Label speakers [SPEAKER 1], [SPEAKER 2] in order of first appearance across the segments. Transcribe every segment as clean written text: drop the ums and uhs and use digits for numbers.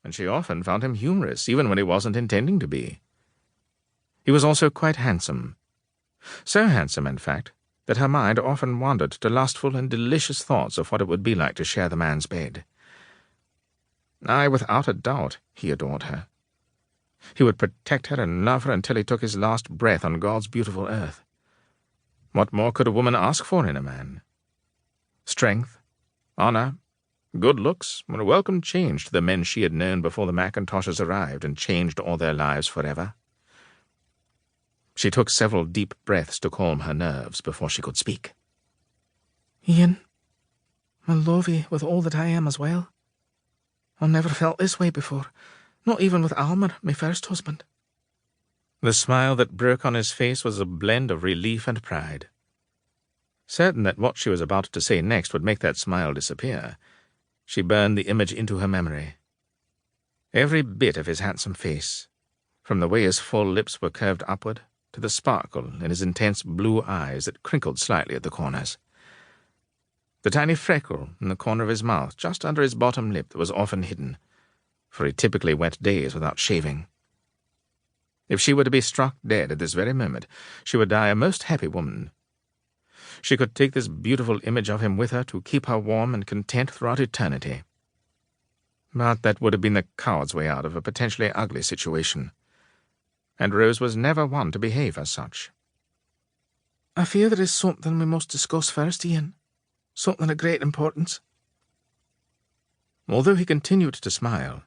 [SPEAKER 1] and she often found him humorous, even when he wasn't intending to be. He was also quite handsome. So handsome, in fact, that her mind often wandered to lustful and delicious thoughts of what it would be like to share the man's bed. Aye, without a doubt, he adored her. He would protect her and love her until he took his last breath on God's beautiful earth. What more could a woman ask for in a man? Strength, honor, good looks were a welcome change to the men she had known before the Mackintoshes arrived and changed all their lives forever. She took several deep breaths to calm her nerves before she could speak.
[SPEAKER 2] Ian, I love you with all that I am as well. I never felt this way before, not even with Almer, my first husband.
[SPEAKER 1] The smile that broke on his face was a blend of relief and pride. Certain that what she was about to say next would make that smile disappear, she burned the image into her memory. Every bit of his handsome face, from the way his full lips were curved upward to the sparkle in his intense blue eyes that crinkled slightly at the corners. The tiny freckle in the corner of his mouth just under his bottom lip that was often hidden, for he typically went days without shaving. If she were to be struck dead at this very moment, she would die a most happy woman. She could take this beautiful image of him with her to keep her warm and content throughout eternity. But that would have been the coward's way out of a potentially ugly situation, and Rose was never one to behave as such.
[SPEAKER 2] I fear there is something we must discuss first, Ian. Something of great importance.
[SPEAKER 1] Although he continued to smile,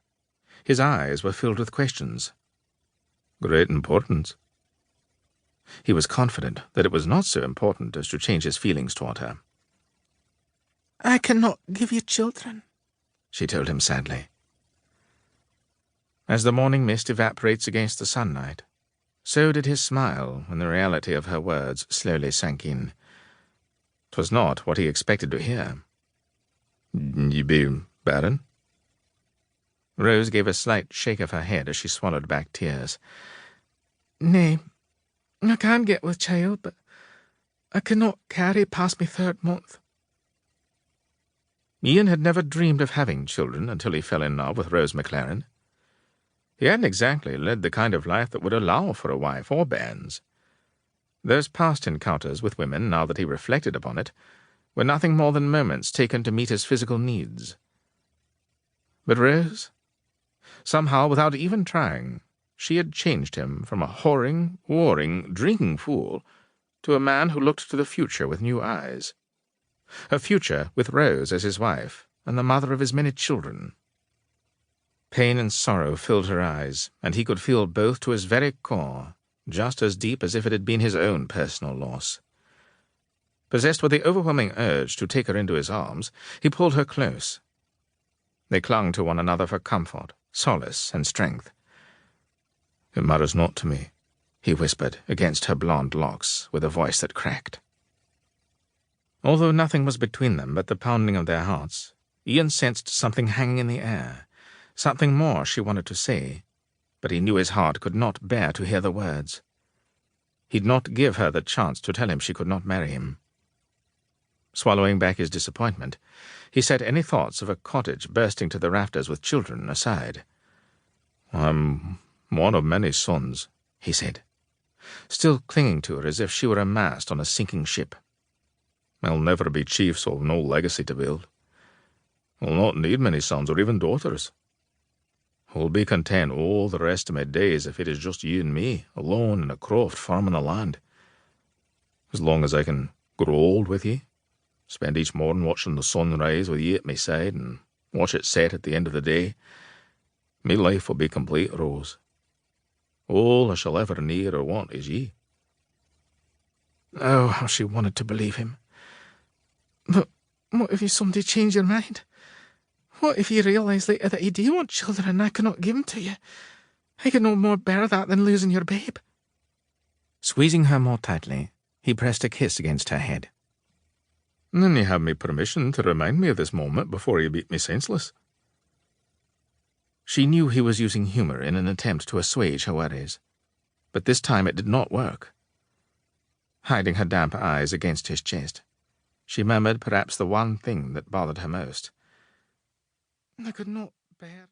[SPEAKER 1] his eyes were filled with questions. Great importance? He was confident that it was not so important as to change his feelings toward her.
[SPEAKER 2] I cannot give you children,
[SPEAKER 1] she told him sadly. As the morning mist evaporates against the sunlight, so did his smile when the reality of her words slowly sank in. 'Twas not what he expected to hear. "You be barren?" Rose gave a slight shake of her head as she swallowed back tears.
[SPEAKER 2] Nay, I can get with child, but I cannot carry past my 3rd month.
[SPEAKER 1] Ian had never dreamed of having children until he fell in love with Rose McLaren. He hadn't exactly led the kind of life that would allow for a wife or bairns. Those past encounters with women, now that he reflected upon it, were nothing more than moments taken to meet his physical needs. But Rose, somehow, without even trying, she had changed him from a whoring, warring, drinking fool to a man who looked to the future with new eyes. A future with Rose as his wife and the mother of his many children. Pain and sorrow filled her eyes, and he could feel both to his very core, just as deep as if it had been his own personal loss. Possessed with the overwhelming urge to take her into his arms, he pulled her close. They clung to one another for comfort, solace, and strength. "It matters not to me," he whispered against her blonde locks with a voice that cracked. Although nothing was between them but the pounding of their hearts, Ian sensed something hanging in the air, something more she wanted to say, but he knew his heart could not bear to hear the words. He'd not give her the chance to tell him she could not marry him. Swallowing back his disappointment, he set any thoughts of a cottage bursting to the rafters with children aside. "I'm one of many sons," he said, still clinging to her as if she were a mast on a sinking ship. "I'll never be chief, so I've no legacy to build. I'll not need many sons or even daughters. I'll be content all the rest of my days if it is just you and me, alone in a croft farming the land. As long as I can grow old with ye, spend each morning watching the sun rise with ye at my side and watch it set at the end of the day, my life will be complete, Rose. All I shall ever need or want is ye."
[SPEAKER 2] Oh, how she wanted to believe him. But what if you someday change your mind? What if you realise later that you do want children and I cannot give them to you? I can no more bear that than losing your babe.
[SPEAKER 1] Squeezing her more tightly, he pressed a kiss against her head. "Then you have me permission to remind me of this moment before you beat me senseless." She knew he was using humour in an attempt to assuage her worries, but this time it did not work. Hiding her damp eyes against his chest, she murmured perhaps the one thing that bothered her most.
[SPEAKER 2] I could not bear...